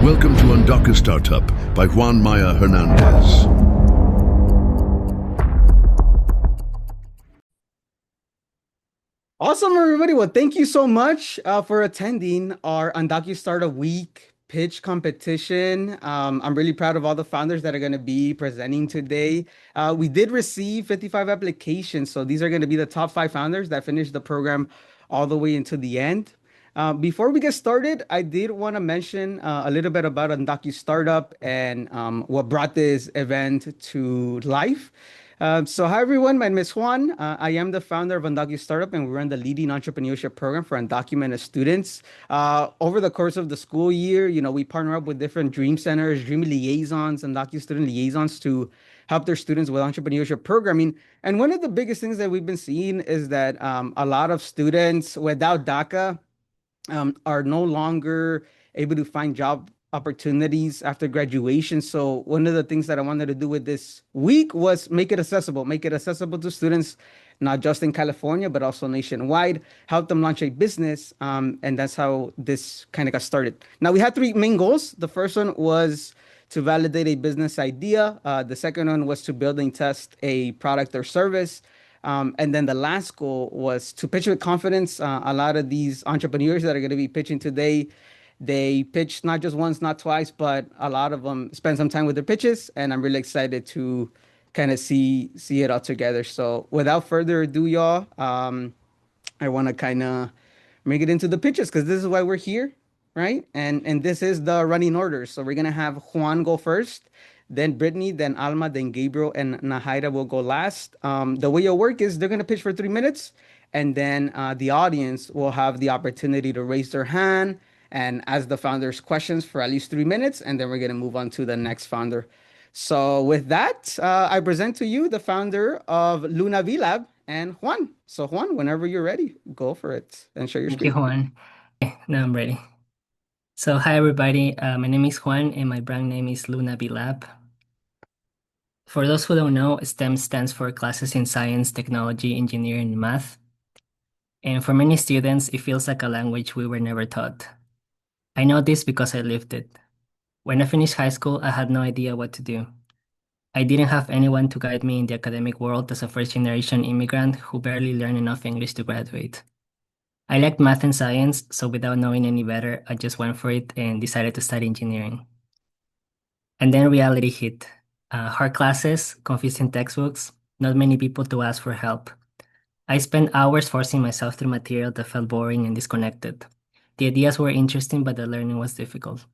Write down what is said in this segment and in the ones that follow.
Welcome to UndocuStartup by Juan Maya Hernandez. Awesome, everybody. Well, thank you so much for attending our UndocuStartup Week pitch competition. I'm really proud of all the founders that are going to be presenting today. We did receive 55 applications, so these are going to be the top 5 founders that finished the program all the way into the end. Before we get started, I did want to mention a little bit about UndocuStartup and what brought this event to life. So hi everyone, my name is Juan. I am the founder of UndocuStartup, and we run the leading entrepreneurship program for undocumented students. Over the course of the school year, we partner up with different dream centers, dream liaisons, and student liaisons to help their students with entrepreneurship programming. And one of the biggest things that we've been seeing is that a lot of students without DACA are no longer able to find job opportunities after graduation. So one of the things that I wanted to do with this week was make it accessible to students, not just in California, but also nationwide, help them launch a business. And that's how this kind of got started. Now, we had 3 main goals. The first one was to validate a business idea. The second one was to build and test a product or service. And then the last goal was to pitch with confidence. A lot of these entrepreneurs that are going to be pitching today, they pitched not just once, not twice, but a lot of them spend some time with their pitches. And I'm really excited to kind of see it all together. So without further ado, y'all, I want to kind of make it into the pitches because this is why we're here, right? And this is the running order. So we're gonna have Juan go first, then Brittany, then Alma, then Gabriel, and Nahaira will go last. The way it'll work is they're gonna pitch for 3 minutes, and then the audience will have the opportunity to raise their hand and ask the founders questions for at least 3 minutes, and then we're gonna move on to the next founder. So with that, I present to you the founder of Luna V Lab and Juan. So Juan, whenever you're ready, go for it and share your Thank you, screen. Juan. Okay, now I'm ready. So, hi everybody. My name is Juan, and my brand name is Luna B Lab. For those who don't know, STEM stands for classes in science, technology, engineering, and math. And for many students, it feels like a language we were never taught. I know this because I lived it. When I finished high school, I had no idea what to do. I didn't have anyone to guide me in the academic world as a first-generation immigrant who barely learned enough English to graduate. I liked math and science, so without knowing any better, I just went for it and decided to study engineering. And then reality hit. Hard classes, confusing textbooks, not many people to ask for help. I spent hours forcing myself through material that felt boring and disconnected. The ideas were interesting, but the learning was difficult.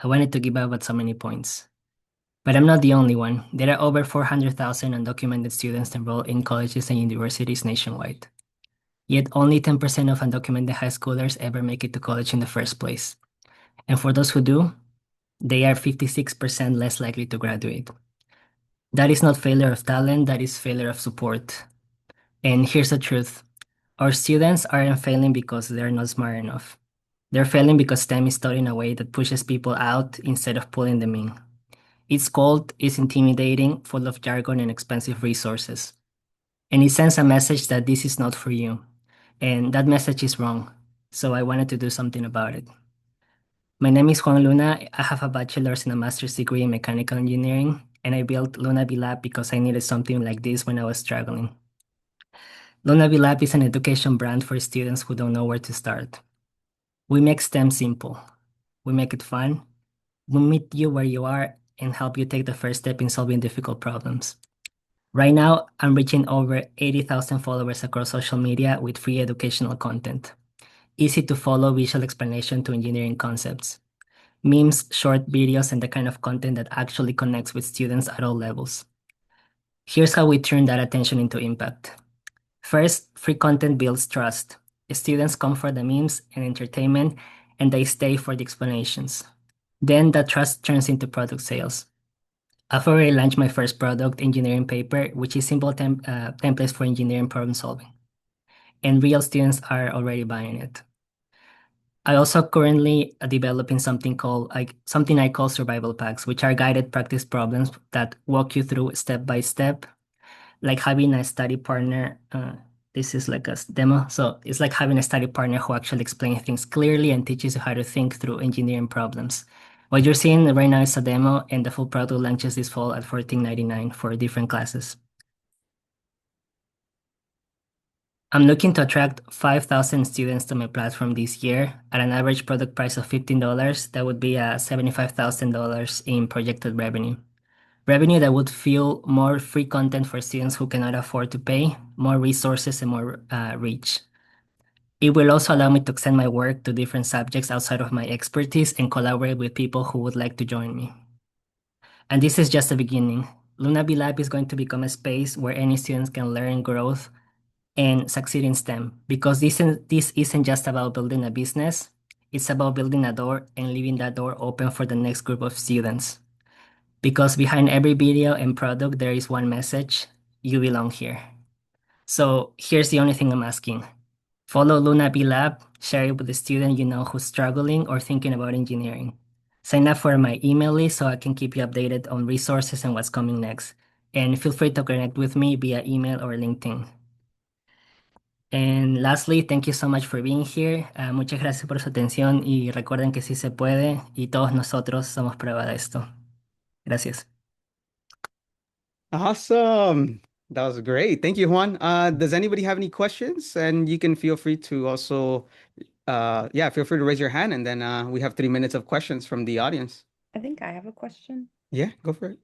I wanted to give up at so many points. But I'm not the only one. There are over 400,000 undocumented students enrolled in colleges and universities nationwide. Yet only 10% of undocumented high schoolers ever make it to college in the first place. And for those who do, they are 56% less likely to graduate. That is not failure of talent, that is failure of support. And here's the truth. Our students aren't failing because they're not smart enough. They're failing because STEM is taught in a way that pushes people out instead of pulling them in. It's cold, it's intimidating, full of jargon and expensive resources. And it sends a message that this is not for you. And that message is wrong. So I wanted to do something about it. My name is Juan Luna. I have a bachelor's and a master's degree in mechanical engineering, and I built Luna B Lab because I needed something like this when I was struggling. Luna B Lab is an education brand for students who don't know where to start. We make STEM simple. We make it fun. We meet you where you are and help you take the first step in solving difficult problems. Right now, I'm reaching over 80,000 followers across social media with free educational content. Easy to follow visual explanation to engineering concepts. Memes, short videos, and the kind of content that actually connects with students at all levels. Here's how we turn that attention into impact. First, free content builds trust. Students come for the memes and entertainment, and they stay for the explanations. Then that trust turns into product sales. I've already launched my first product, engineering paper, which is simple templates for engineering problem solving. And real students are already buying it. I also currently developing something I call survival packs, which are guided practice problems that walk you through step by step, like having a study partner. This is like a demo. So it's like having a study partner who actually explains things clearly and teaches you how to think through engineering problems What you're seeing right now is a demo, and the full product launches this fall at $14.99 for different classes. I'm looking to attract 5,000 students to my platform this year at an average product price of $15. That would be $75,000 in projected revenue. Revenue that would fuel more free content for students who cannot afford to pay, more resources, and more reach. It will also allow me to extend my work to different subjects outside of my expertise and collaborate with people who would like to join me. And this is just the beginning. Luna B Lab is going to become a space where any students can learn, growth, and succeed in STEM because this isn't just about building a business, it's about building a door and leaving that door open for the next group of students. Because behind every video and product, there is one message: you belong here. So here's the only thing I'm asking. Follow Luna B Lab, share it with the student you know who's struggling or thinking about engineering. Sign up for my email list so I can keep you updated on resources and what's coming next. And feel free to connect with me via email or LinkedIn. And lastly, thank you so much for being here. Muchas gracias por su atención y recuerden que sí se puede y todos nosotros somos prueba de esto. Gracias. Awesome. That was great. Thank you, Juan. Does anybody have any questions? And you can feel free to also, yeah, feel free to raise your hand, and then we have 3 minutes of questions from the audience. I think I have a question. Yeah, go for it.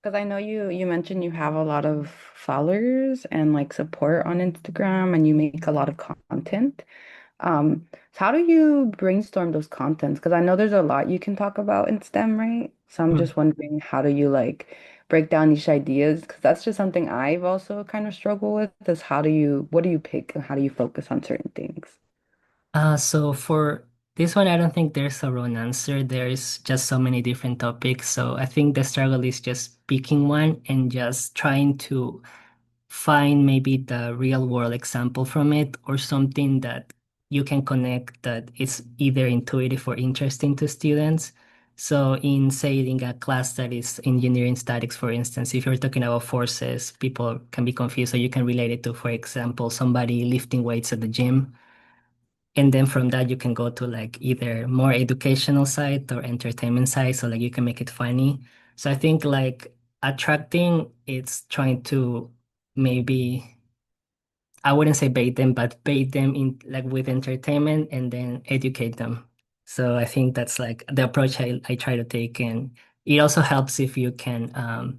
Because I know you mentioned you have a lot of followers and like support on Instagram and you make a lot of content. So how do you brainstorm those contents? Because I know there's a lot you can talk about in STEM, right? So I'm Hmm. just wondering, how do you like break down each ideas? Because that's just something I've also kind of struggled with, is what do you pick and how do you focus on certain things? So for this one, I don't think there's a wrong answer. There's just so many different topics. So I think the struggle is just picking one and just trying to find maybe the real world example from it or something that you can connect that is either intuitive or interesting to students. So in say in a class that is engineering statics, for instance, if you're talking about forces, people can be confused. So you can relate it to, for example, somebody lifting weights at the gym. And then from that, you can go to like either more educational side or entertainment side. So like you can make it funny. So I think like attracting, it's trying to maybe, I wouldn't say bait them, but bait them in like with entertainment and then educate them. So I think that's like the approach I try to take. And it also helps if you can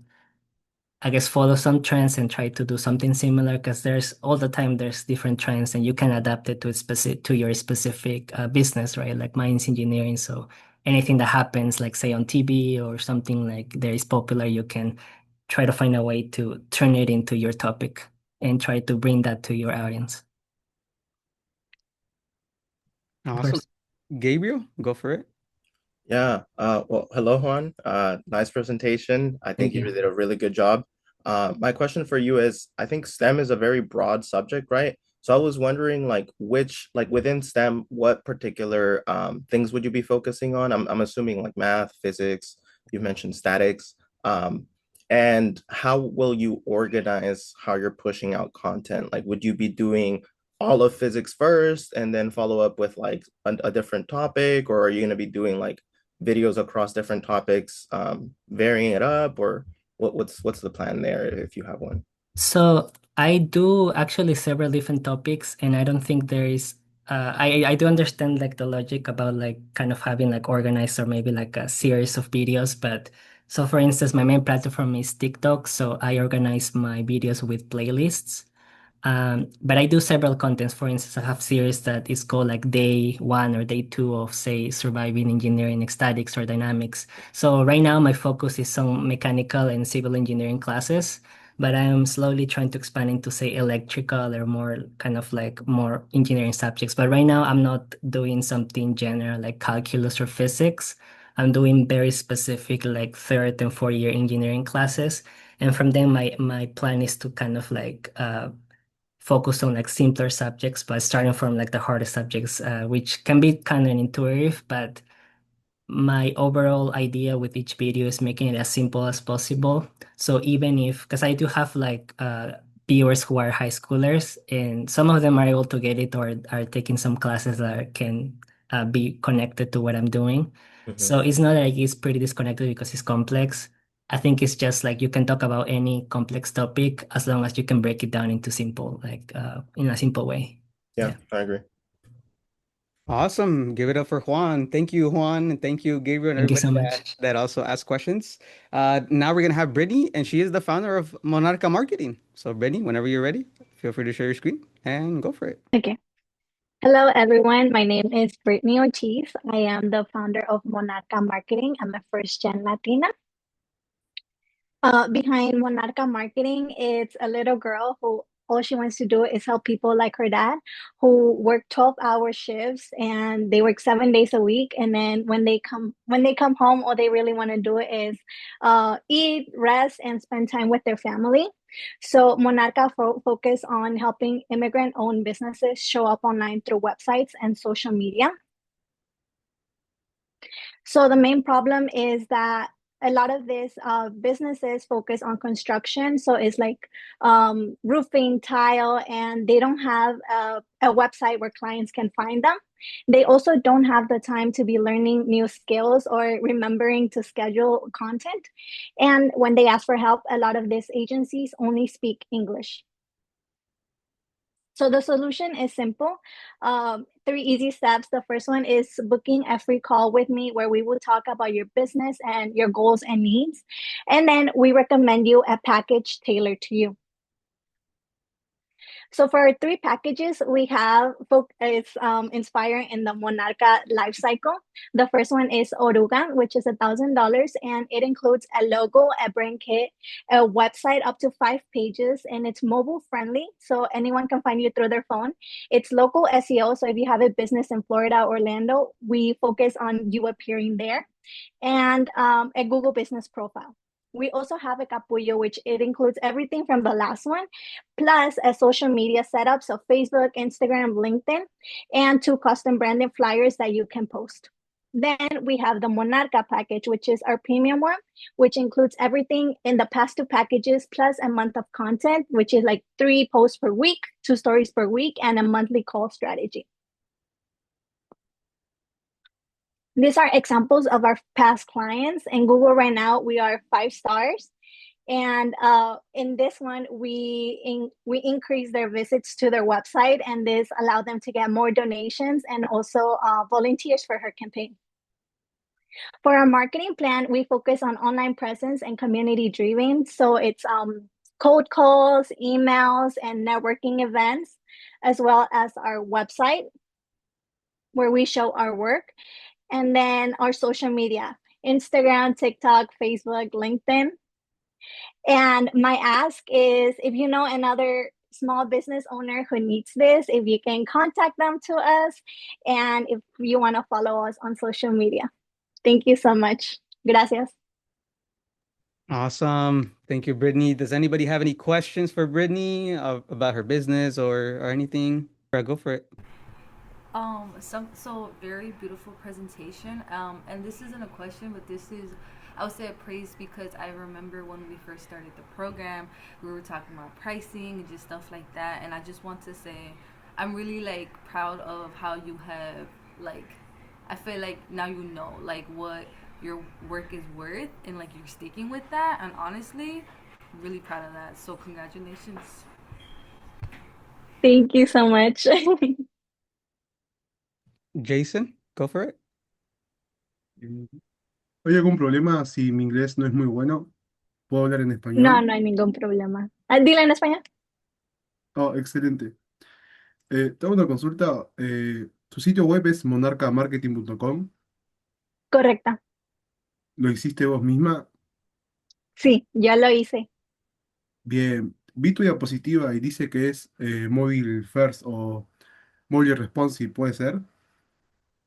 I guess follow some trends and try to do something similar because there's all the time there's different trends and you can adapt it to specific to your specific business, right? Like mine's engineering, so anything that happens, like say on TV or something like that is popular, you can try to find a way to turn it into your topic and try to bring that to your audience. Of Awesome. course. Gabriel, go for it. Yeah. Well, hello, Juan. Nice presentation. I think Thank you you. did a really good job. My question for you is, I think STEM is a very broad subject, right? So I was wondering, like within STEM, what particular things would you be focusing on? I'm assuming like math, physics. You mentioned statics. Um, and how will you organize how you're pushing out content? Like, would you be doing all of physics first and then follow up with like a different topic, or are you going to be doing like videos across different topics, varying it up, or what's the plan there if you have one? So I do actually several different topics, and I don't think there is. I do understand like the logic about like kind of having like organized or maybe like a series of videos, but so for instance, my main platform is TikTok, so I organize my videos with playlists. But I do several contents. For instance, I have series that is called like day one or day two of, say, surviving engineering, statics, or dynamics. So right now, my focus is on mechanical and civil engineering classes, but I'm slowly trying to expand into, say, electrical or more kind of like more engineering subjects. But right now, I'm not doing something general like calculus or physics. I'm doing very specific like third and fourth year engineering classes. And from then, my plan is to kind of like focus on like simpler subjects, but starting from like the hardest subjects, which can be kind of intuitive, but my overall idea with each video is making it as simple as possible. So even if, because I do have like viewers who are high schoolers, and some of them are able to get it or are taking some classes that can be connected to what I'm doing. Mhm. So it's not like it's pretty disconnected because it's complex. I think it's just like you can talk about any complex topic as long as you can break it down into simple, like in a simple way. Yeah, Yeah. I agree. Awesome. Give it up for Juan. Thank you, Juan. And thank you, Gabriel, and Thank you everybody so that, much. that also asked questions. Now we're going to have Brittany, and she is the founder of Monarca Marketing. So, Brittany, whenever you're ready, feel free to share your screen and go for it. Okay. Hello, everyone. My name is Brittany Ortiz. I am the founder of Monarca Marketing. I'm a first-gen Latina. Behind Monarca Marketing, it's a little girl who all she wants to do is help people like her dad, who work 12-hour shifts and they work 7 days a week. And then when they come home, all they really want to do is eat, rest, and spend time with their family. So Monarca focus on helping immigrant-owned businesses show up online through websites and social media. So the main problem is that a lot of these businesses focus on construction. So it's like roofing, tile, and they don't have a website where clients can find them. They also don't have the time to be learning new skills or remembering to schedule content. And when they ask for help, a lot of these agencies only speak English. So the solution is simple. 3 easy steps. The first one is booking a free call with me where we will talk about your business and your goals and needs. And then we recommend you a package tailored to you. So for our 3 packages, we have it's inspiring in the Monarca life cycle. The first one is Oruga, which is $1,000, and it includes a logo, a brand kit, a website up to 5 pages, and it's mobile friendly, so anyone can find you through their phone. It's local SEO, so if you have a business in Florida, Orlando, we focus on you appearing there, and a Google business profile. We also have a Capullo, which it includes everything from the last one, plus a social media setup, so Facebook, Instagram, LinkedIn, and 2 custom branded flyers that you can post. Then we have the Monarca package, which is our premium one, which includes everything in the past 2 packages, plus a month of content, which is like 3 posts per week, 2 stories per week, and a monthly call strategy. These are examples of our past clients. In Google right now, we are 5 stars. And in this one, we increase their visits to their website, and this allowed them to get more donations and also volunteers for her campaign. For our marketing plan, we focus on online presence and community driven. So it's cold calls, emails, and networking events, as well as our website where we show our work. And then our social media, Instagram, TikTok, Facebook, LinkedIn. And my ask is if you know another small business owner who needs this, if you can contact them to us, and if you want to follow us on social media. Thank you so much. Gracias. Awesome. Thank you, Brittany. Does anybody have any questions for Brittany about her business or anything? Go for it. So very beautiful presentation. And this isn't a question, but this is, I would say, a praise, because I remember when we first started the program, we were talking about pricing and just stuff like that. And I just want to say, I'm really like proud of how you have like, I feel like now you know like what your work is worth, and like you're sticking with that. And honestly, really proud of that. So congratulations. Thank you so much. Jason, go for it. ¿Hay algún problema si mi inglés no es muy bueno? ¿Puedo hablar en No, español? no hay ningún problema. Dile en español. Oh, excelente. Te hago una consulta. Tu sitio web es monarcamarketing.com. Correcta. ¿Lo hiciste vos misma? Sí, ya lo hice. Bien. Vi tu diapositiva y dice que es mobile first o mobile responsive, ¿puede ser?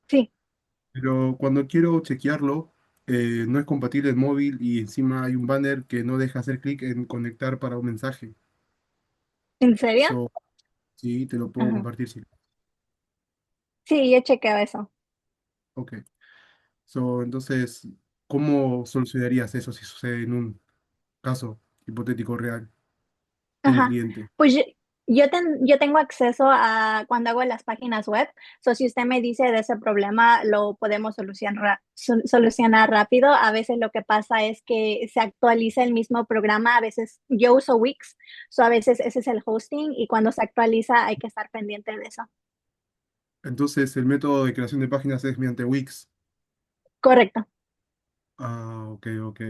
Sí, Pero cuando quiero chequearlo, no es compatible en móvil y encima hay un banner que no deja hacer clic en conectar para un mensaje. ¿en serio? So, sí, te lo puedo Ajá. compartir si. Sí, yo chequeo eso. Ok. So, entonces, ¿cómo solucionarías eso si sucede en un caso hipotético real de mi Ajá. cliente? Pues Yo tengo acceso a cuando hago las páginas web. So, si usted me dice de ese problema, lo podemos solucionar rápido. A veces lo que pasa es que se actualiza el mismo programa. A veces yo uso Wix, so a veces ese es el hosting y cuando se actualiza hay que estar pendiente de eso. Entonces, el método de creación de páginas es mediante Wix. Correcto. Ah, ok, ok.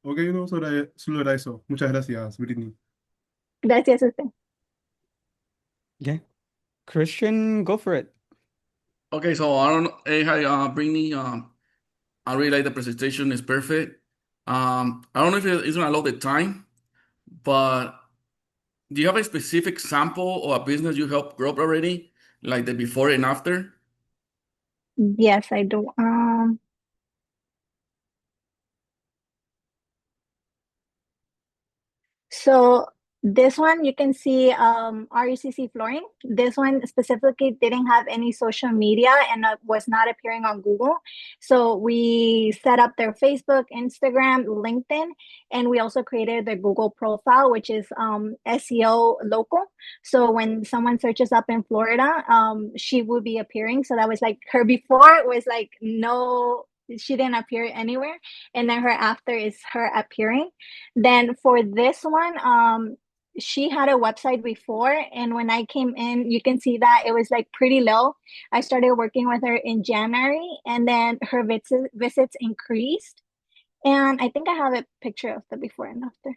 Ok, no, solo era eso. Muchas gracias, Britney. Gracias a usted. Yeah. Christian, go for it. Okay, so I don't know. Hey, hi, Brittany. I really like the presentation. It's perfect. I don't know if it's gonna load the time, but do you have a specific example or a business you helped grow up already, like the before and after? Yes, I do. So this one you can see RUCC flooring. This one specifically didn't have any social media and was not appearing on Google. So we set up their Facebook, Instagram, LinkedIn, and we also created their Google profile, which is SEO local. So when someone searches up in Florida, she will be appearing. So that was like her before was like no, she didn't appear anywhere, and then her after is her appearing. Then for this one, she had a website before, and when I came in, you can see that it was like pretty low. I started working with her in January, and then her visits increased. And I think I have a picture of the before and after.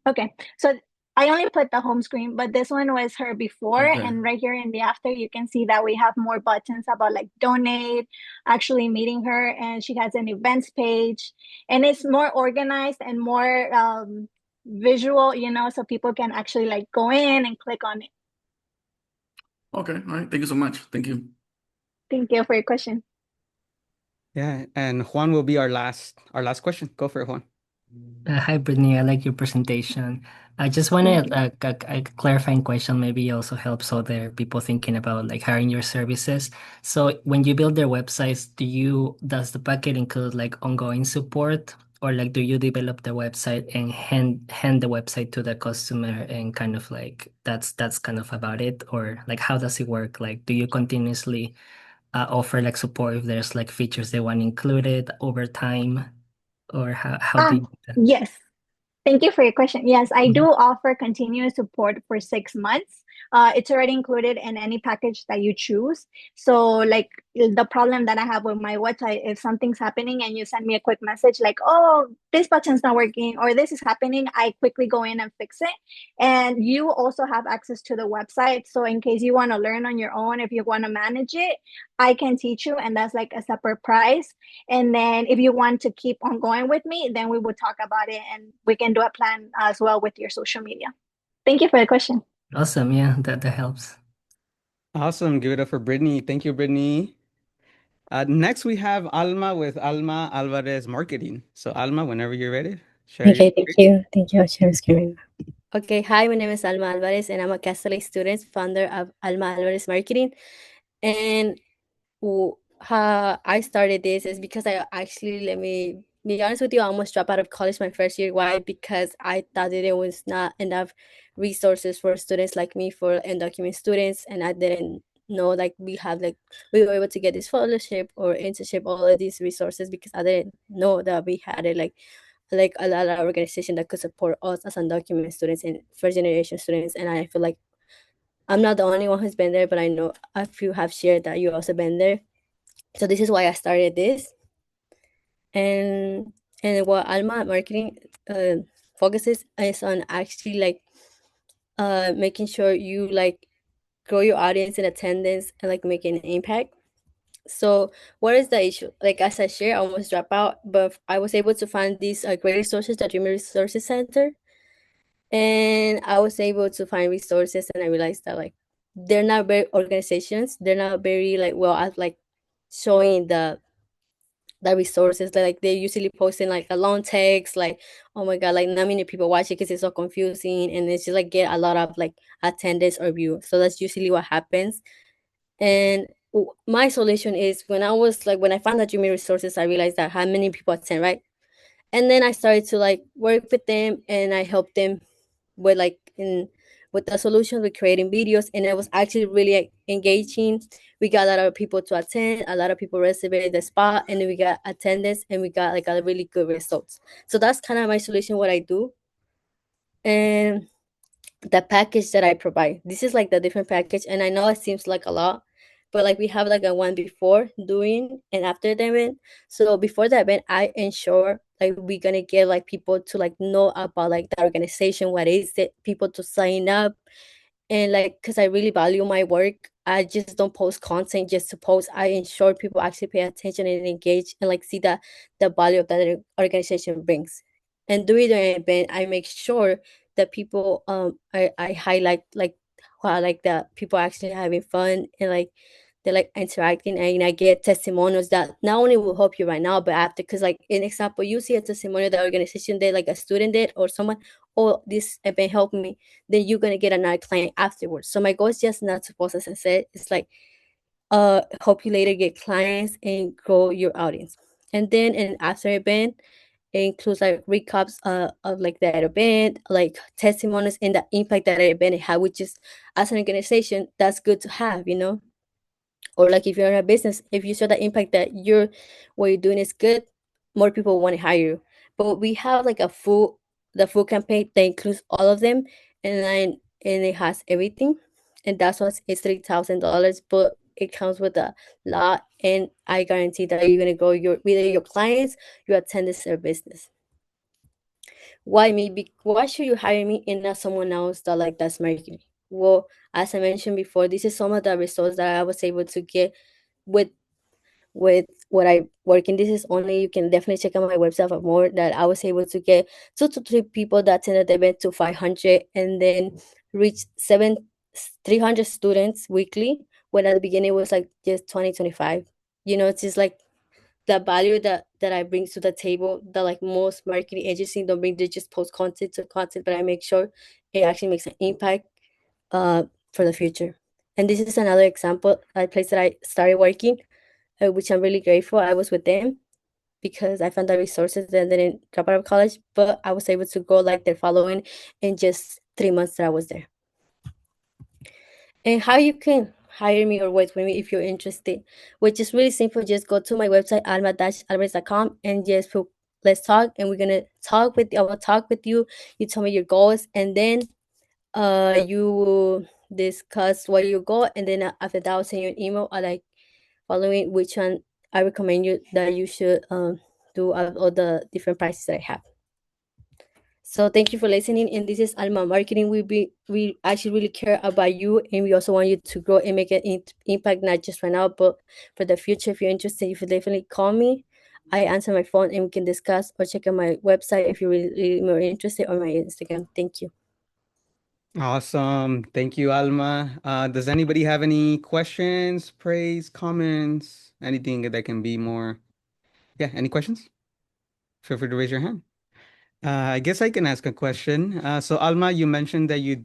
Okay, so I only put the home screen, but this one was her before, Okay. and right here in the after, you can see that we have more buttons about like donate, actually meeting her, and she has an events page, and it's more organized and more visual, so people can actually like go in and click on it. Okay. All right. Thank you so much. Thank you. Thank you for your question. Yeah, and Juan will be our last question. Go for it, Juan. Hi, Brittany. I like your presentation. I just wanted a clarifying question. Maybe also helps other people thinking about like hiring your services. So when you build their websites, does the packet include like ongoing support, or like do you develop the website and hand the website to the customer and kind of like that's kind of about it, or like how does it work? Like, do you continuously offer like support if there's like features they want included over time, or how do you do that? Yes. Thank you for your question. Yes, I do Mhm. offer continuous support for 6 months. It's already included in any package that you choose. So, like the problem that I have with my website, if something's happening and you send me a quick message like, "Oh, this button's not working," or "This is happening," I quickly go in and fix it. And you also have access to the website. So, in case you want to learn on your own, if you want to manage it, I can teach you, and that's like a separate price. And then if you want to keep on going with me, then we would talk about it and we can do a plan as well with your social media. Thank you for the question. Awesome. Yeah, that helps. Awesome. Give it up for Brittany. Thank you, Brittany. Next, we have Alma with Alma Alvarez Marketing. So, Alma, whenever you're ready, share your Okay, thank you. Thank you, share screen. Okay, hi, my name is Alma Alvarez, and I'm a Catholic student, founder of Alma Alvarez Marketing. And how I started this is because I actually, let me be honest with you, I almost dropped out of college my first year. Why? Because I thought that there was not enough resources for students like me, for undocumented students, and I didn't know like we were able to get this fellowship or internship, all of these resources, because I didn't know that we had it like a lot of organization that could support us as undocumented students and first generation students. And I feel like I'm not the only one who's been there, but I know a few have shared that you also been there. So this is why I started this. And what Alma Marketing focuses is on actually like making sure you like grow your audience and attendance and like making an impact. So what is the issue? Like as I share, I almost drop out, but I was able to find these great resources, the Dream Resources Center, and I was able to find resources, and I realized that like they're not very organizations, they're not very like well at like showing the resources. Like they're usually posting like a long text, like, oh my god, like not many people watch it because it's so confusing, and it's just like get a lot of like attendance or view. So that's usually what happens. And my solution is when I found the Dream Resources, I realized that how many people attend, right? And then I started to like work with them, and I helped them with with the solution with creating videos, and it was actually really engaging. We got a lot of people to attend, a lot of people reserved the spot, and we got attendance, and we got a really good results. So that's kind of my solution, what I do. And the package that I provide, this is the different package, and I know it seems like a lot, but we have a one before, during, and after the event. So before the event, I ensure we're gonna get people to know about the organization, what is it, people to sign up, and because I really value my work, I just don't post content just to post. I ensure people actually pay attention and engage and see the value of that organization brings. And during the event, I make sure that people I highlight how the people actually having fun, and they're interacting, and I get testimonials that not only will help you right now, but after, because an example, you see a testimonial that organization did, a student did, or someone, oh, this event helped me, then you're gonna get another client afterwards. So my goal is just not to post, as I said, it's help you later get clients and grow your audience. And then an after event, it includes recaps of that event, testimonies and the impact that event had, which is, as an organization, that's good to have, or if you're in a business, if you show the impact that what you're doing is good, more people want to hire you. But we have the full campaign that includes all of them, and it has everything, and that's why it's $3,000, but it comes with a lot, and I guarantee that you're gonna grow either your clients, your attendance, or business. Why me? Why should you hire me and not someone else that's marketing? Well, as I mentioned before, this is some of the results that I was able to get with what I work in. This is only, you can definitely check out my website for more, that I was able to get 2 to 3 people that attended the event to 500, and then reach 300 students weekly, when at the beginning it was just 20-25. It's just the value that I bring to the table that most marketing agencies don't bring. They just post content to content, but I make sure it actually makes an impact for the future. And this is another example, a place that I started working, which I'm really grateful I was with them, because I found the resources that didn't drop out of college, but I was able to grow their following in just 3 months that I was there. And how you can hire me or work with me if you're interested, which is really simple. Just go to my website, alma-alvarez.com, and just put, let's talk, and we're gonna talk with you. I will talk with you. You tell me your goals, and then you discuss what you go, and then after that, I'll send you an email following which one I recommend you that you should do all the different prices that I have. So thank you for listening. And this is Alma Marketing. We actually really care about you, and we also want you to grow and make an impact, not just right now, but for the future. If you're interested, you should definitely call me. I answer my phone, and we can discuss, or check out my website if you're really more interested, or my Instagram. Thank you. Awesome. Thank you, Alma. Does anybody have any questions, praise, comments, anything that can be more? Yeah, any questions? Feel free to raise your hand. I guess I can ask a question. So Alma, you mentioned that you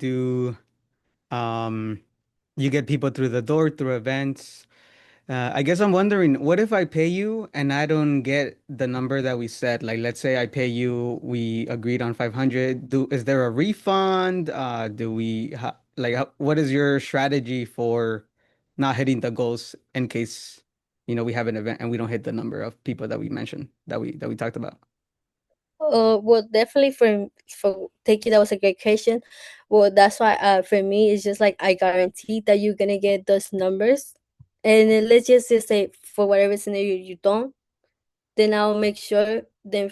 get people through the door through events. I guess I'm wondering, what if I pay you and I don't get the number that we set? Let's say I pay you, we agreed on 500. Is there a refund? What is your strategy for not hitting the goals in case, we have an event and we don't hit the number of people that we mentioned, that we talked about? Well, definitely for thank you. That was a great question. Well, that's why for me, it's just I guarantee that you're gonna get those numbers. And then let's just say, for whatever scenario you don't, then I'll make sure, then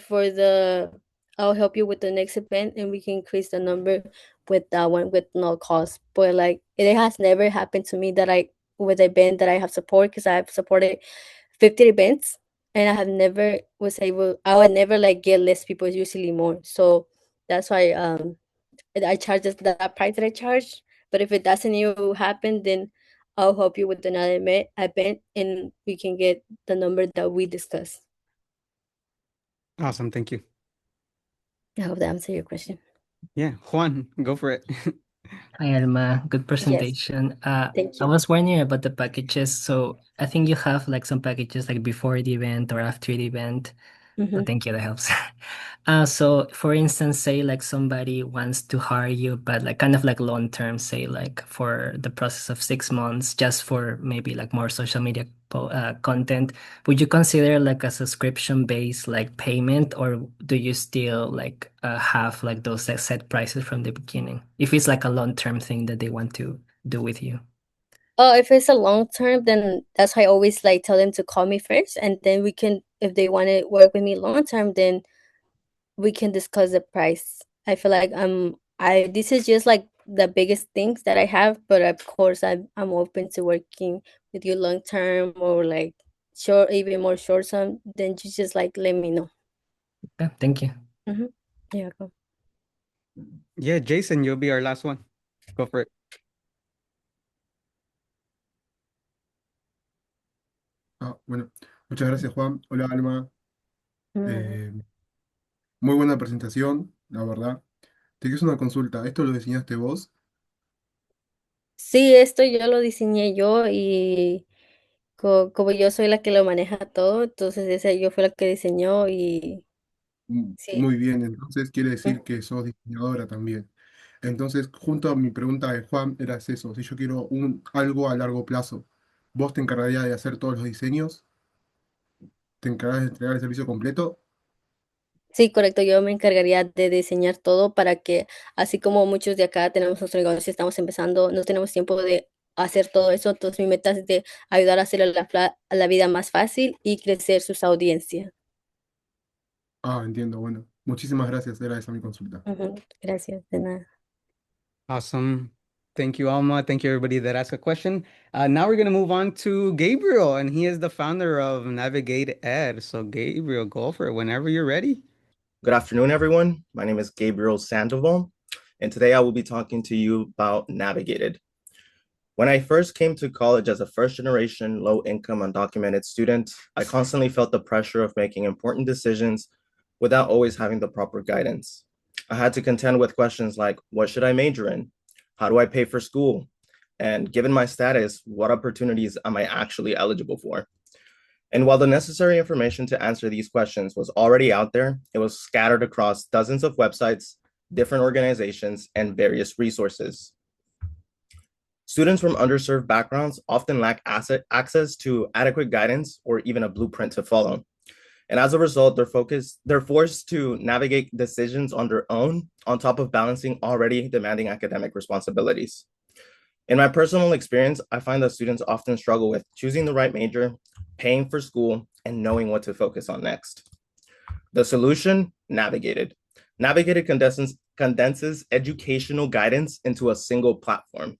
I'll help you with the next event, and we can increase the number with that one with no cost. But it has never happened to me that with a event that I have support, because I have supported 50 events, and I would never get less people, usually more. So that's why I charge just that price that I charge. But if it doesn't even happen, then I'll help you with another event, and we can get the number that we discussed. Awesome. Thank you. I hope that answered your question. Yeah. Juan, go for it. Hi, Alma. Good presentation. Thank I you. was wondering about the packages. So I think you have some packages before the event or after the event. Oh, thank you, that helps. So for instance, say like somebody wants to hire you, but like kind of like long term, say like for the process of 6 months, just for maybe like more social media content. Would you consider like a subscription based like payment, or do you still like have like those set prices from the beginning? If it's like a long term thing that they want to do with you. Oh, if it's a long term, then that's why I always like tell them to call me first, and then we can, if they want to work with me long term, then we can discuss the price. I feel like I this is just like the biggest things that I have, but of course I'm open to working with you long term or like short, even more short term. Then you just like let me know. Yeah, thank you. Yeah. Go. Yeah, Jason, you'll be our last one. Go for it. Bueno, muchas gracias, Juan. Hola, Alma. Mm. Eh, Muy buena presentación, la verdad. Te quiero hacer una consulta. ¿Esto lo diseñaste vos? Sí, esto yo lo diseñé yo y como yo soy la que lo maneja todo, entonces esa yo fue la que diseñó y sí. Muy bien, entonces quiere decir que sos diseñadora también. Entonces, junto a mi pregunta de Juan, era eso. Si yo quiero algo a largo plazo, ¿vos te encargarías de hacer todos los diseños? ¿Te encargas de entregar el servicio completo? Sí, correcto. Yo me encargaría de diseñar todo para que, así como muchos de acá tenemos nuestro negocio, estamos empezando, no tenemos tiempo de hacer todo eso. Entonces, mi meta es de ayudar a hacer a la vida más fácil y crecer sus audiencias. Ah, entiendo. Bueno, muchísimas gracias. Era esa mi consulta. Gracias, de nada. Awesome. Thank you, Alma. Thank you, everybody that asked a question. Now we're going to move on to Gabriel, and he is the founder of Navigate Ed. So, Gabriel, go for it whenever you're ready. Good afternoon, everyone. My name is Gabriel Sandoval, and today I will be talking to you about Navigated. When I first came to college as a first-generation, low-income, undocumented student, I constantly felt the pressure of making important decisions without always having the proper guidance. I had to contend with questions like, what should I major in? How do I pay for school? And given my status, what opportunities am I actually eligible for? And while the necessary information to answer these questions was already out there, it was scattered across dozens of websites, different organizations, and various resources. Students from underserved backgrounds often lack access to adequate guidance or even a blueprint to follow. And as a result, they're forced to navigate decisions on their own on top of balancing already demanding academic responsibilities. In my personal experience, I find that students often struggle with choosing the right major, paying for school, and knowing what to focus on next. The solution, Navigated. Navigated condenses educational guidance into a single platform.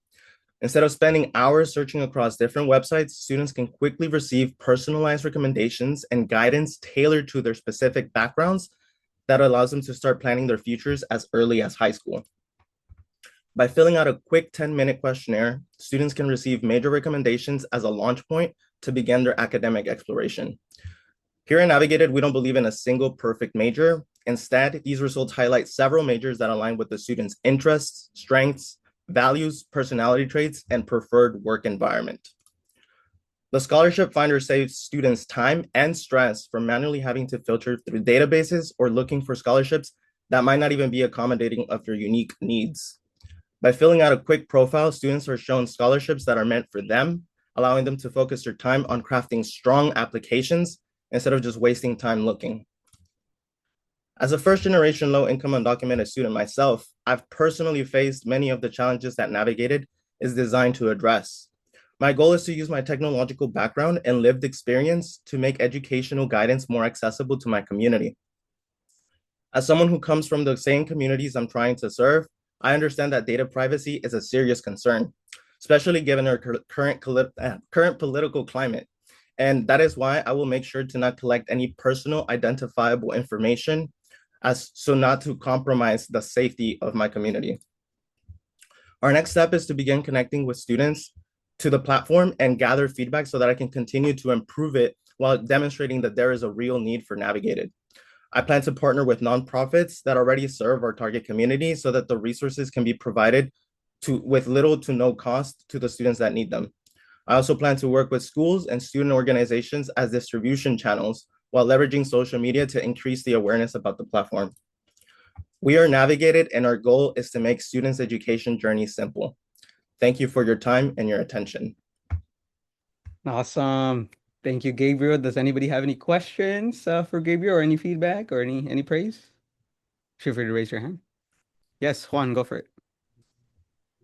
Instead of spending hours searching across different websites, students can quickly receive personalized recommendations and guidance tailored to their specific backgrounds that allows them to start planning their futures as early as high school. By filling out a quick 10-minute questionnaire, students can receive major recommendations as a launch point to begin their academic exploration. Here in Navigated, we don't believe in a single perfect major. Instead, these results highlight several majors that align with the student's interests, strengths, values, personality traits, and preferred work environment. The scholarship finder saves students time and stress from manually having to filter through databases or looking for scholarships that might not even be accommodating of their unique needs. By filling out a quick profile, students are shown scholarships that are meant for them, allowing them to focus their time on crafting strong applications instead of just wasting time looking. As a first-generation low-income undocumented student myself, I've personally faced many of the challenges that Navigated is designed to address. My goal is to use my technological background and lived experience to make educational guidance more accessible to my community. As someone who comes from the same communities I'm trying to serve, I understand that data privacy is a serious concern, especially given our current political climate. And that is why I will make sure to not collect any personal identifiable information so not to compromise the safety of my community. Our next step is to begin connecting with students to the platform and gather feedback so that I can continue to improve it while demonstrating that there is a real need for Navigated. I plan to partner with nonprofits that already serve our target community so that the resources can be provided with little to no cost to the students that need them. I also plan to work with schools and student organizations as distribution channels while leveraging social media to increase the awareness about the platform. We are Navigated, and our goal is to make students' education journey simple. Thank you for your time and your attention. Awesome. Thank you, Gabriel. Does anybody have any questions for Gabriel, or any feedback, or any praise? Feel free to raise your hand. Yes, Juan, go for it.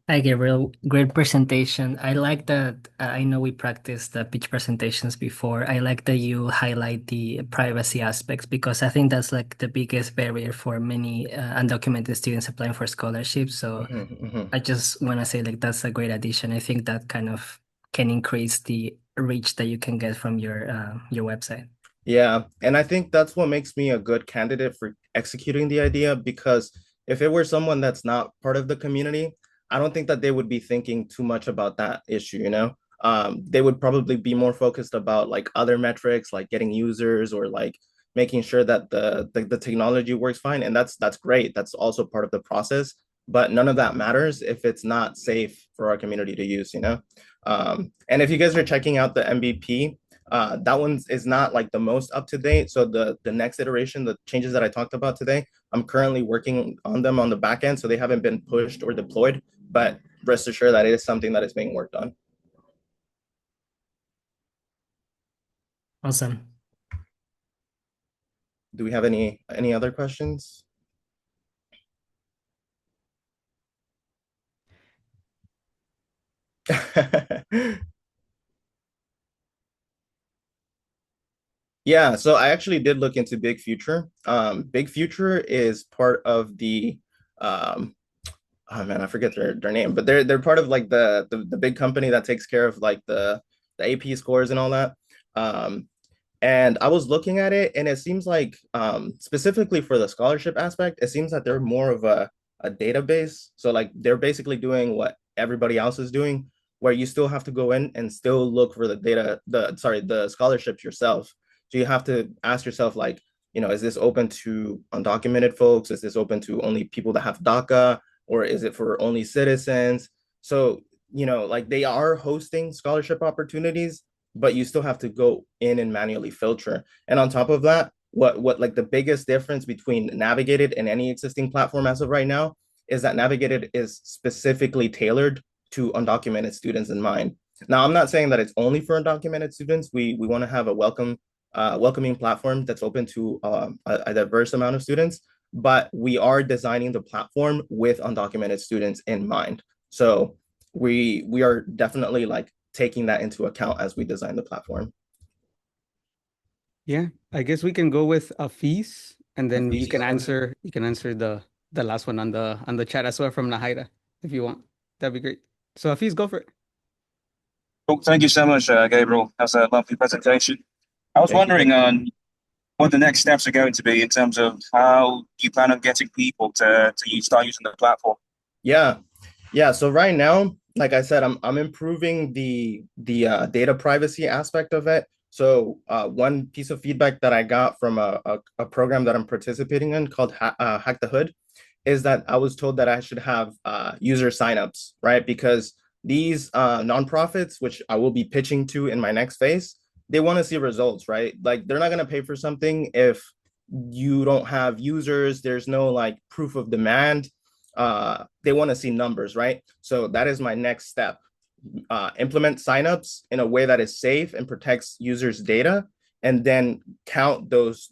Hi, Gabriel. Great presentation. I like that. I know we practiced the pitch presentations before. I like that you highlight the privacy aspects, because I think that's like the biggest barrier for many undocumented students applying for scholarships. So I just want to say, like, that's a great addition. I think that kind of can increase the reach that you can get from your website. Yeah, and I think that's what makes me a good candidate for executing the idea, because if it were someone that's not part of the community, I don't think that they would be thinking too much about that issue, you know? They would probably be more focused about like other metrics, like getting users, or like making sure that the technology works fine. And that's great. That's also part of the process. But none of that matters if it's not safe for our community to use, you know? And if you guys are checking out the MVP, that one is not like the most up to date. So the next iteration, the changes that I talked about today, I'm currently working on them on the back end, so they haven't been pushed or deployed, but rest assured that it is something that is being worked on. Awesome. Do we have any other questions? Yeah, so I actually did look into Big Future. Big Future is part of the oh man, I forget their name, but they're part of like the big company that takes care of like the AP scores and all that. And I was looking at it, and it seems like specifically for the scholarship aspect, it seems that they're more of a database. So like they're basically doing what everybody else is doing, where you still have to go in and still look for the data, the scholarships yourself. So you have to ask yourself, like, you know, is this open to undocumented folks? Is this open to only people that have DACA? Or is it for only citizens? So, you know, like they are hosting scholarship opportunities, but you still have to go in and manually filter. And on top of that, what like the biggest difference between Navigated and any existing platform as of right now is that Navigated is specifically tailored to undocumented students in mind. Now, I'm not saying that it's only for undocumented students. We want to have a welcoming platform that's open to a diverse amount of students, but we are designing the platform with undocumented students in mind. So we are definitely like taking that into account as we design the platform. Yeah, I guess we can go with Afis, and then you can answer the last one on the chat as well from Nahaira, if you want. That'd be great. So Afis, go for it. Well, thank you so much, Gabriel. That's a lovely presentation. I was wondering on what the next steps are going to be in terms of how you plan on getting people to start using the platform. Yeah. So right now, like I said, I'm improving the data privacy aspect of it. So one piece of feedback that I got from a program that I'm participating in called Hack the Hood is that I was told that I should have user signups, right? Because these nonprofits, which I will be pitching to in my next phase, they want to see results, right? Like they're not going to pay for something if you don't have users, there's no like proof of demand. They want to see numbers, right? So that is my next step. Implement signups in a way that is safe and protects users' data, and then count those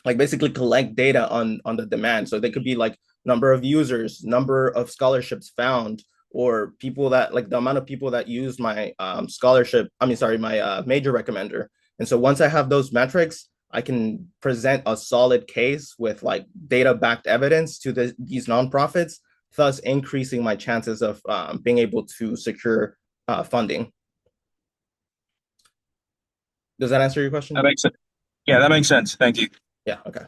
like basically collect data on the demand. So they could be like number of users, number of scholarships found, or people that like the amount of people that use my my major recommender. And so once I have those metrics, I can present a solid case with like data-backed evidence to these nonprofits, thus increasing my chances of being able to secure funding. Does that answer your question? That makes sense. Yeah, that makes sense. Thank you. Yeah, okay.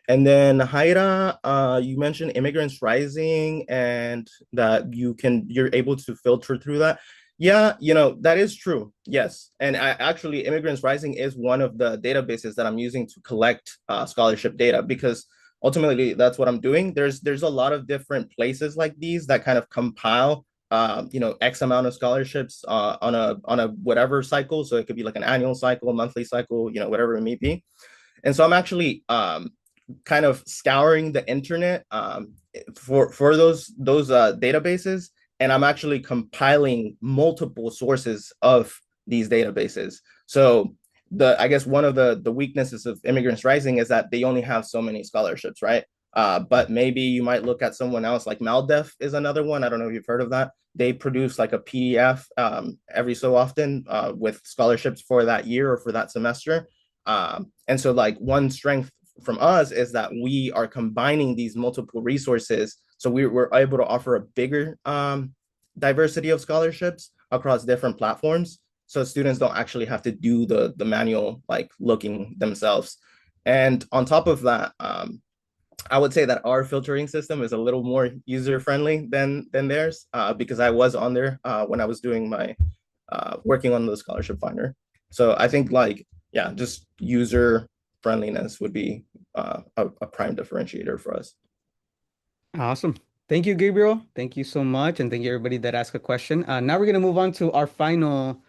And then Haira, you mentioned Immigrants Rising and that you're able to filter through that. Yeah, you know, that is true. Yes. And actually Immigrants Rising is one of the databases that I'm using to collect scholarship data, because ultimately that's what I'm doing. There's a lot of different places like these that kind of compile X amount of scholarships on a whatever cycle. So it could be like an annual cycle, monthly cycle, whatever it may be. And so I'm actually kind of scouring the internet for those databases, and I'm actually compiling multiple sources of these databases. So I guess one of the weaknesses of Immigrants Rising is that they only have so many scholarships, right? But maybe you might look at someone else, like MalDef is another one. I don't know if you've heard of that. They produce like a PDF every so often with scholarships for that year or for that semester. And so like one strength from us is that we are combining these multiple resources. So we're able to offer a bigger diversity of scholarships across different platforms. So students don't actually have to do the manual like looking themselves. And on top of that, I would say that our filtering system is a little more user-friendly than theirs because I was on there when I was doing my working on the scholarship finder. So I think just user friendliness would be a prime differentiator for us. Awesome. Thank you, Gabriel. Thank you so much. And thank you everybody that asked a question. Now we're going to move on to our final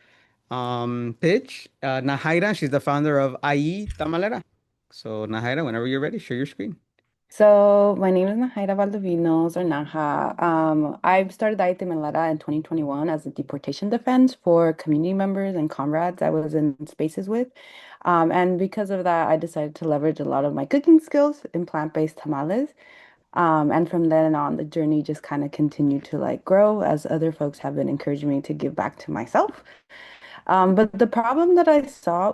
pitch. Nahaira, she's the founder of IE Tamalera. So Nahaira, whenever you're ready, share your screen. So my name is Nahaira Valdovinos, or Naha. I've started IE Tamalera in 2021 as a deportation defense for community members and comrades I was in spaces with. And because of that, I decided to leverage a lot of my cooking skills in plant-based tamales. And from then on, the journey just kind of continued to like grow as other folks have been encouraging me to give back to myself. But the problem that I saw,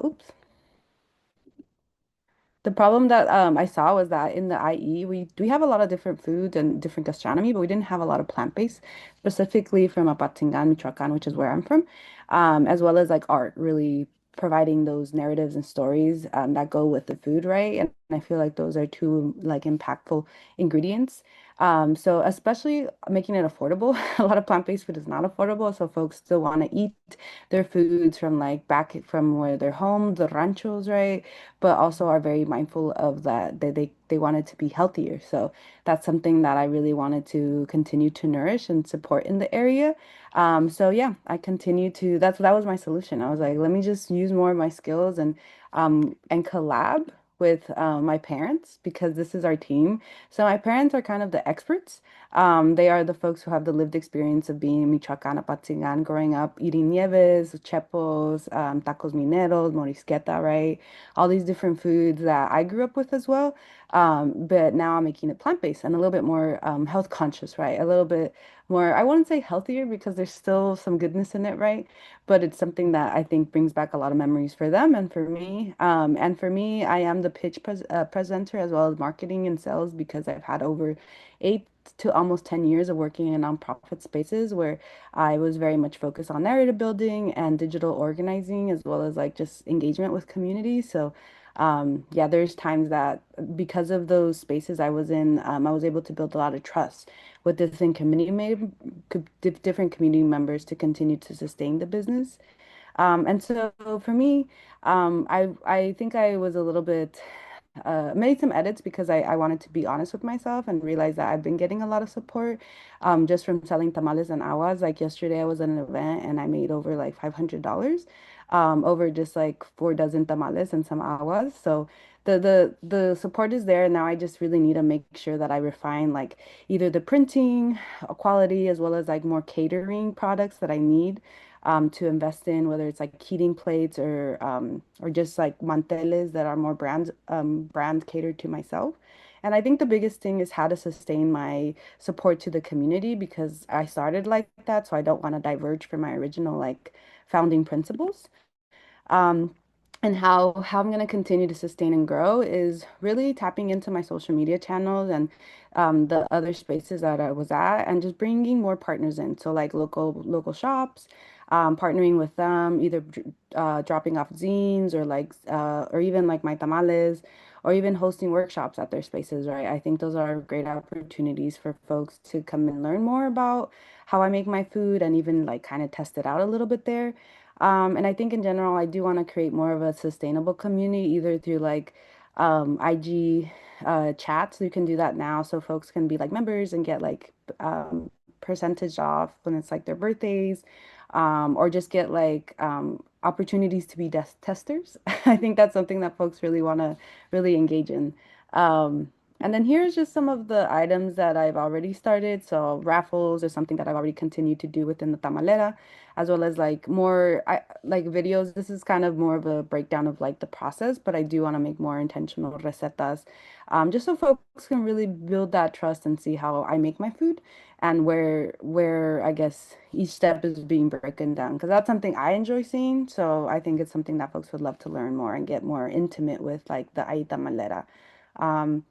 the problem that I saw was that in the IE, we have a lot of different foods and different gastronomy, but we didn't have a lot of plant-based, specifically from Apatzingán, Michoacán, which is where I'm from, as well as like art, really providing those narratives and stories that go with the food, right? And I feel like those are two like impactful ingredients. So especially making it affordable. A lot of plant-based food is not affordable, so folks still want to eat their foods from like back from where their home, the ranchos, right? But also are very mindful of that they want it to be healthier. So that's something that I really wanted to continue to nourish and support in the area. So yeah, I continue to that was my solution. I was like, let me just use more of my skills and collab with my parents because this is our team. So my parents are kind of the experts. They are the folks who have the lived experience of being in Michoacán, Apatzingán, growing up eating nieves, chepos, tacos mineros, morisqueta, right? All these different foods that I grew up with as well. But now I'm making it plant-based and a little bit more health conscious, right? A little bit more, I wouldn't say healthier because there's still some goodness in it, right? But it's something that I think brings back a lot of memories for them and for me. And for me, I am the presenter as well as marketing and sales because I've had over 8 to almost 10 years of working in nonprofit spaces where I was very much focused on narrative building and digital organizing as well as like just engagement with community. So yeah, there's times that because of those spaces I was in, I was able to build a lot of trust with different community members to continue to sustain the business. And so for me, I think I was a little bit made some edits because I wanted to be honest with myself and realize that I've been getting a lot of support just from selling tamales and aguas. Like yesterday, I was at an event and I made over like $500 over just like 4 dozen tamales and some aguas. So the support is there. Now I just really need to make sure that I refine like either the printing quality as well as like more catering products that I need to invest in, whether it's like heating plates or just like manteles that are more brand catered to myself. And I think the biggest thing is how to sustain my support to the community because I started like that, so I don't want to diverge from my original like founding principles. Um, and how I'm going to continue to sustain and grow is really tapping into my social media channels and the other spaces that I was at and just bringing more partners in. So like local shops, partnering with them, either dropping off zines or like or even like my tamales or even hosting workshops at their spaces, right? I think those are great opportunities for folks to come and learn more about how I make my food and even like kind of test it out a little bit there. And I think in general, I do want to create more of a sustainable community, either through like IG chats. You can do that now, so folks can be like members and get like percentage off when it's like their birthdays, or just get like opportunities to be testers. I think that's something that folks really want to really engage in. And then here's just some of the items that I've already started. So raffles is something that I've already continued to do within the tamalera, as well as like more like videos. This is kind of more of a breakdown of like the process, but I do want to make more intentional recetas, just so folks can really build that trust and see how I make my food and where I guess each step is being broken down, because that's something I enjoy seeing. So I think it's something that folks would love to learn more and get more intimate with, like the Aita Malera. Um,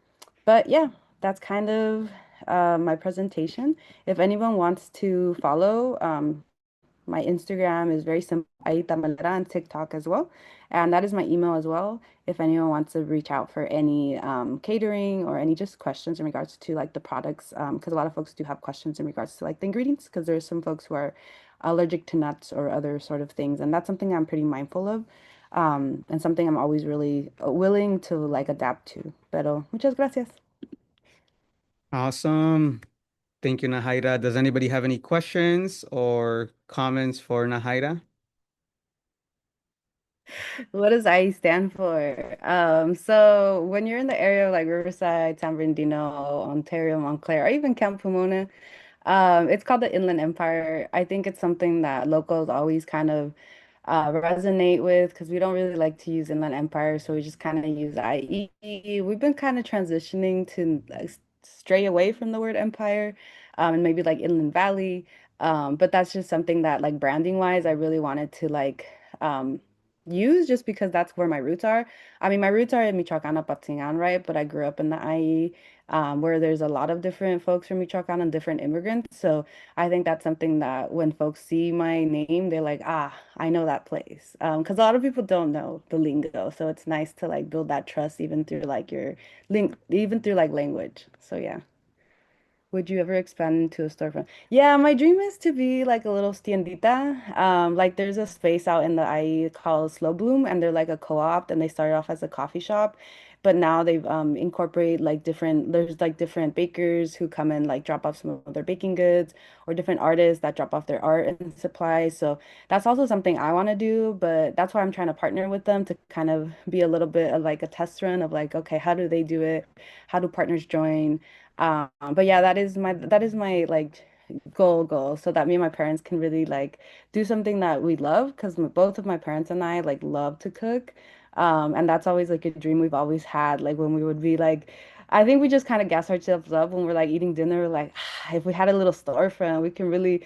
but yeah, that's kind of my presentation. If anyone wants to follow, my Instagram is very simple, Aita Malera, and TikTok as well. And that is my email as well. If anyone wants to reach out for any catering or any just questions in regards to like the products, because a lot of folks do have questions in regards to like the ingredients, because there's some folks who are allergic to nuts or other sort of things. And that's something I'm pretty mindful of, and something I'm always really willing to like adapt to. Pero muchas gracias. Awesome. Thank you, Nahaira. Does anybody have any questions or comments for Nahaira? What does IE stand for? So when you're in the area of like Riverside, San Bernardino, Ontario, Montclair, or even Camp Pomona, it's called the Inland Empire. I think it's something that locals always kind of resonate with, because we don't really like to use Inland Empire, so we just kind of use IE. We've been kind of transitioning to like, stray away from the word empire, and maybe like Inland Valley. But that's just something that like branding wise, I really wanted to like use, just because that's where my roots are. I mean, my roots are in Michoacan, Apatzingán, right? But I grew up in the IE, where there's a lot of different folks from Michoacan and different immigrants. So I think that's something that when folks see my name, they're like, ah, I know that place. Because a lot of people don't know the lingo. So it's nice to like build that trust even through like your link, even through like language. So yeah. Would you ever expand into a storefront? Yeah, my dream is to be like a little tiendita. Like there's a space out in the IE called Slow Bloom, and they're like a co-op, and they started off as a coffee shop, but now they've incorporate like there's like different bakers who come and like drop off some of their baking goods, or different artists that drop off their art and supplies. So that's also something I want to do, but that's why I'm trying to partner with them to kind of be a little bit of like a test run of like, okay, how do they do it? How do partners join? But yeah, that is my like goal, so that me and my parents can really like do something that we love, because both of my parents and I like love to cook. And that's always like a dream we've always had. Like when we would be like, I think we just kind of gas ourselves up when we're like eating dinner, we're like, "Ah, if we had a little storefront, we can really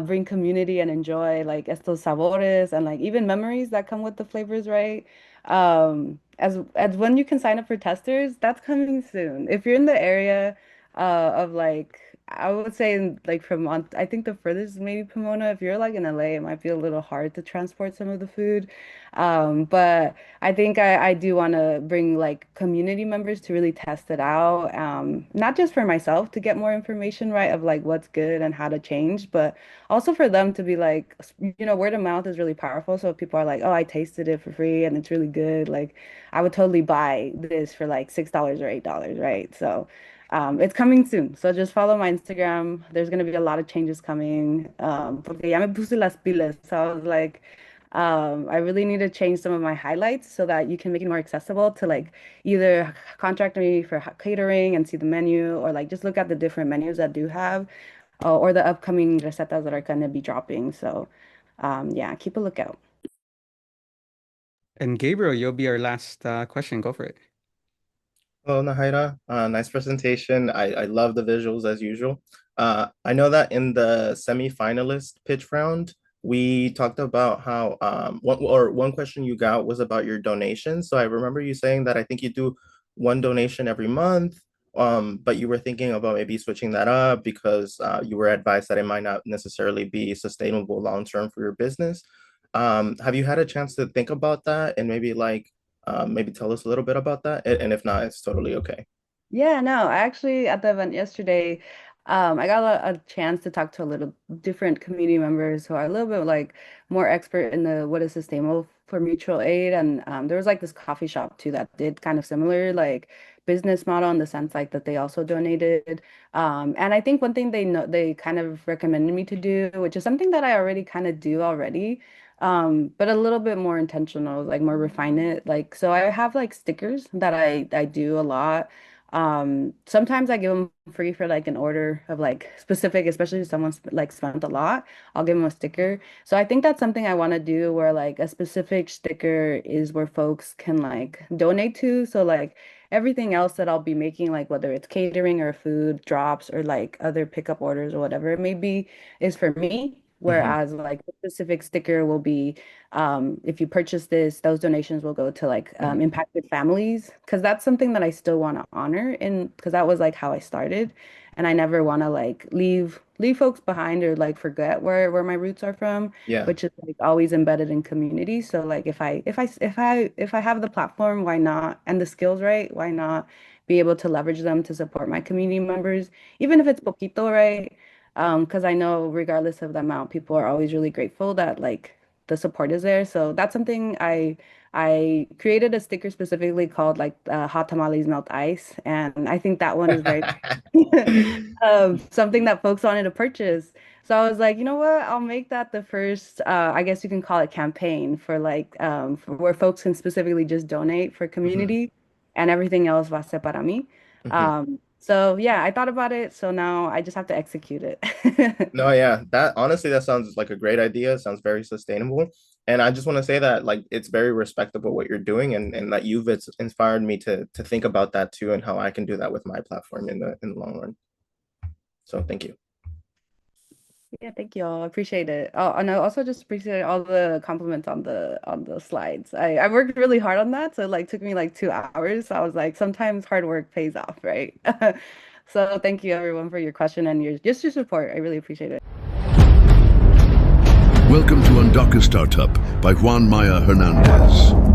bring community and enjoy like estos sabores and like even memories that come with the flavors, right? As when you can sign up for testers, that's coming soon. If you're in the area of like, I would say like from I think the furthest is maybe Pomona. If you're like in LA, it might be a little hard to transport some of the food. But I think I do want to bring like community members to really test it out. Not just for myself to get more information, right, of like what's good and how to change, but also for them to be like, word of mouth is really powerful. So if people are like, oh, I tasted it for free and it's really good, like I would totally buy this for like $6 or $8, right? So it's coming soon. So just follow my Instagram. There's going to be a lot of changes coming. Porque ya me puse las pilas. So I was like, I really need to change some of my highlights so that you can make it more accessible to like either contract me for catering and see the menu, or like just look at the different menus that do have, or the upcoming recetas that are going to be dropping. So yeah, keep a lookout. And Gabriel, you'll be our last question. Go for it. Hello, Nahaira. Nice presentation. I love the visuals as usual. I know that in the semi-finalist pitch round, we talked about how one question you got was about your donations. So I remember you saying that I think you do one donation every month, but you were thinking about maybe switching that up because you were advised that it might not necessarily be sustainable long term for your business. Have you had a chance to think about that and maybe tell us a little bit about that? And if not, it's totally okay. Yeah, no, actually at the event yesterday, I got a chance to talk to a little different community members who are a little bit like more expert in the what is sustainable for mutual aid. And there was like this coffee shop too that did kind of similar like business model in the sense like that they also donated. And I think one thing they kind of recommended me to do, which is something that I already kind of do already, but a little bit more intentional, like more refine it. Like so I have like stickers that I do a lot. Sometimes I give them free for like an order of like specific, especially if someone's like spent a lot, I'll give them a sticker. So I think that's something I want to do where like a specific sticker is where folks can like donate to. So like everything else that I'll be making, like whether it's catering or food drops or like other pickup orders or whatever it may be, is for me. Hmm. Whereas like the specific sticker will be if you purchase this, those donations will go to like impacted families because that's something that I still want to honor and because that was like how I started, and I never want to like leave folks behind or like forget where my roots are from, Yeah. which is like always embedded in community. So like if I have the platform, why not? And the skills, right? Why not be able to leverage them to support my community members, even if it's poquito, right? Because I know regardless of the amount, people are always really grateful that like the support is there. So that's something I created a sticker specifically called like hot tamales melt ice, and I think that one is very something that folks wanted to purchase. So I was like, you know what? I'll make that the first, I guess you can call it campaign for like for where folks can specifically just donate for Hmm. community, and everything else va ser para mí. Hmm. So yeah, I thought about it. So now I just have to execute it. No, yeah, that honestly, that sounds like a great idea. It sounds very sustainable. And I just want to say that like it's very respectable what you're doing and that it's inspired me to think about that too and how I can do that with my platform in the long run. So thank you. Yeah, thank you all. I appreciate it. Oh, and I also just appreciate all the compliments on the slides. I worked really hard on that, so it like took me like 2 hours. So I was like, sometimes hard work pays off, right? So thank you everyone for your question and your support. I really appreciate it. Welcome to UndocuStartup by Juan Maya Hernandez.